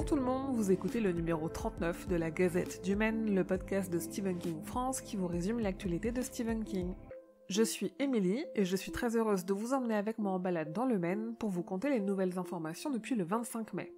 Bonjour tout le monde, vous écoutez le numéro 39 de la Gazette du Maine, le podcast de Stephen King France qui vous résume l'actualité de Stephen King. Je suis Émilie et je suis très heureuse de vous emmener avec moi en balade dans le Maine pour vous conter les nouvelles informations depuis le 25 mai.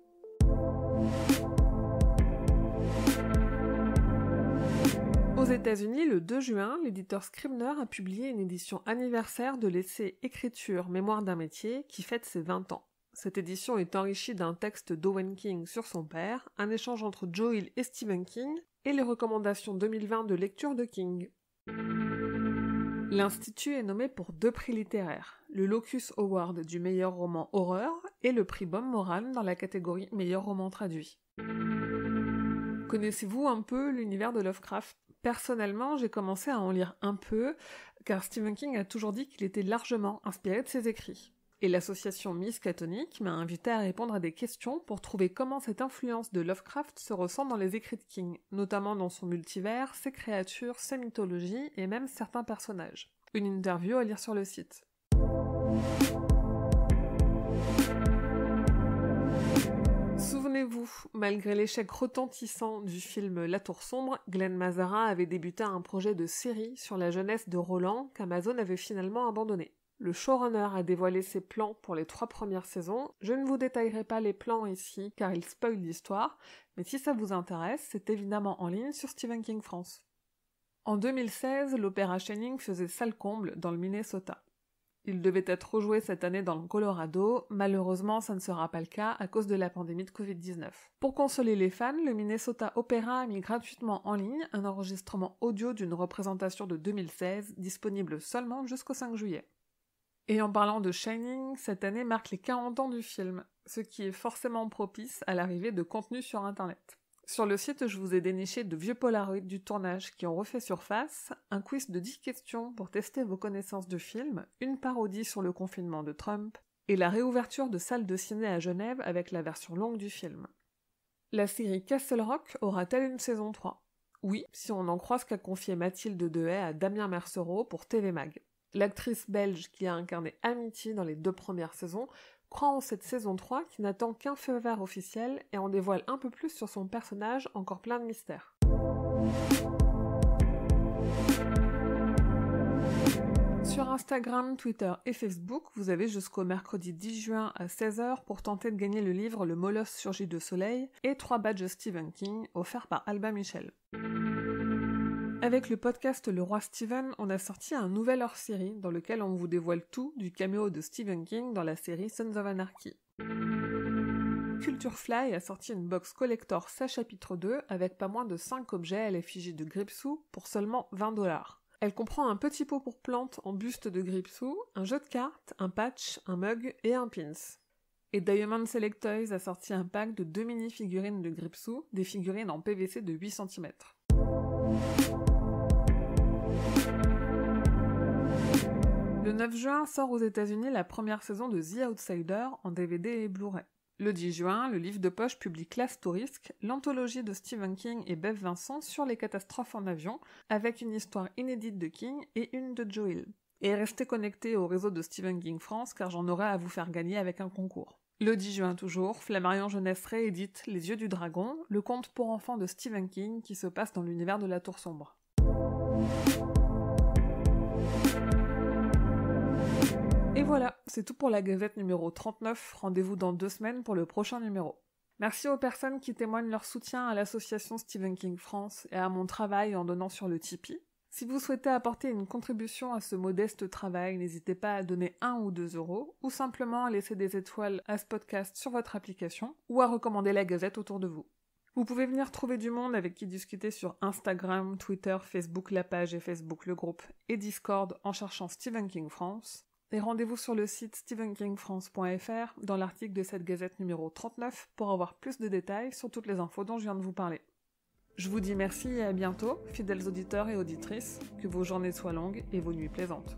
Aux États-Unis, le 2 juin, l'éditeur Scribner a publié une édition anniversaire de l'essai Écriture, mémoire d'un métier qui fête ses 20 ans. Cette édition est enrichie d'un texte d'Owen King sur son père, un échange entre Joe Hill et Stephen King, et les recommandations 2020 de lecture de King. L'Institut est nommé pour 2 prix littéraires, le Locus Award du meilleur roman horreur et le prix Baume-Moran dans la catégorie meilleur roman traduit. Connaissez-vous un peu l'univers de Lovecraft ? Personnellement, j'ai commencé à en lire un peu, car Stephen King a toujours dit qu'il était largement inspiré de ses écrits. Et l'association Miskatonic m'a invité à répondre à des questions pour trouver comment cette influence de Lovecraft se ressent dans les écrits de King, notamment dans son multivers, ses créatures, sa mythologie et même certains personnages. Une interview à lire sur le site. Souvenez-vous, malgré l'échec retentissant du film La Tour Sombre, Glenn Mazzara avait débuté un projet de série sur la jeunesse de Roland qu'Amazon avait finalement abandonné. Le showrunner a dévoilé ses plans pour les 3 premières saisons. Je ne vous détaillerai pas les plans ici, car ils spoilent l'histoire, mais si ça vous intéresse, c'est évidemment en ligne sur Stephen King France. En 2016, l'Opéra Shining faisait salle comble dans le Minnesota. Il devait être rejoué cette année dans le Colorado, malheureusement ça ne sera pas le cas à cause de la pandémie de Covid-19. Pour consoler les fans, le Minnesota Opera a mis gratuitement en ligne un enregistrement audio d'une représentation de 2016, disponible seulement jusqu'au 5 juillet. Et en parlant de Shining, cette année marque les 40 ans du film, ce qui est forcément propice à l'arrivée de contenu sur internet. Sur le site, je vous ai déniché de vieux polaroids du tournage qui ont refait surface, un quiz de 10 questions pour tester vos connaissances du film, une parodie sur le confinement de Trump, et la réouverture de salles de ciné à Genève avec la version longue du film. La série Castle Rock aura-t-elle une saison 3 ? Oui, si on en croit ce qu'a confié Mathilde Dehaye à Damien Mercereau pour TV Mag. L'actrice belge qui a incarné Amity dans les 2 premières saisons croit en cette saison 3 qui n'attend qu'un feu vert officiel et en dévoile un peu plus sur son personnage encore plein de mystères. Sur Instagram, Twitter et Facebook, vous avez jusqu'au mercredi 10 juin à 16h pour tenter de gagner le livre Le Molosse surgit de soleil et 3 badges Stephen King offerts par Albin Michel. Avec le podcast Le Roi Stephen, on a sorti un nouvel hors-série dans lequel on vous dévoile tout du caméo de Stephen King dans la série Sons of Anarchy. Culture Fly a sorti une box collector Sa chapitre 2 avec pas moins de 5 objets à l'effigie de Gripsou pour seulement 20$. Elle comprend un petit pot pour plantes en buste de Gripsou, un jeu de cartes, un patch, un mug et un pins. Et Diamond Select Toys a sorti un pack de 2 mini-figurines de Gripsou, des figurines en PVC de 8 cm. Le 9 juin sort aux États-Unis la première saison de The Outsider en DVD et Blu-ray. Le 10 juin, le livre de poche publie Classe Touriste, l'anthologie de Stephen King et Bev Vincent sur les catastrophes en avion, avec une histoire inédite de King et une de Joe Hill. Et restez connectés au réseau de Stephen King France car j'en aurai à vous faire gagner avec un concours. Le 10 juin toujours, Flammarion Jeunesse réédite Les Yeux du Dragon, le conte pour enfants de Stephen King qui se passe dans l'univers de la Tour Sombre. Et voilà, c'est tout pour la Gazette numéro 39, rendez-vous dans 2 semaines pour le prochain numéro. Merci aux personnes qui témoignent leur soutien à l'association Stephen King France et à mon travail en donnant sur le Tipeee. Si vous souhaitez apporter une contribution à ce modeste travail, n'hésitez pas à donner 1 ou 2 €, ou simplement à laisser des étoiles à ce podcast sur votre application, ou à recommander la Gazette autour de vous. Vous pouvez venir trouver du monde avec qui discuter sur Instagram, Twitter, Facebook la page et Facebook le groupe, et Discord en cherchant Stephen King France. Et rendez-vous sur le site stephenkingfrance.fr dans l'article de cette Gazette numéro 39 pour avoir plus de détails sur toutes les infos dont je viens de vous parler. Je vous dis merci et à bientôt, fidèles auditeurs et auditrices, que vos journées soient longues et vos nuits plaisantes.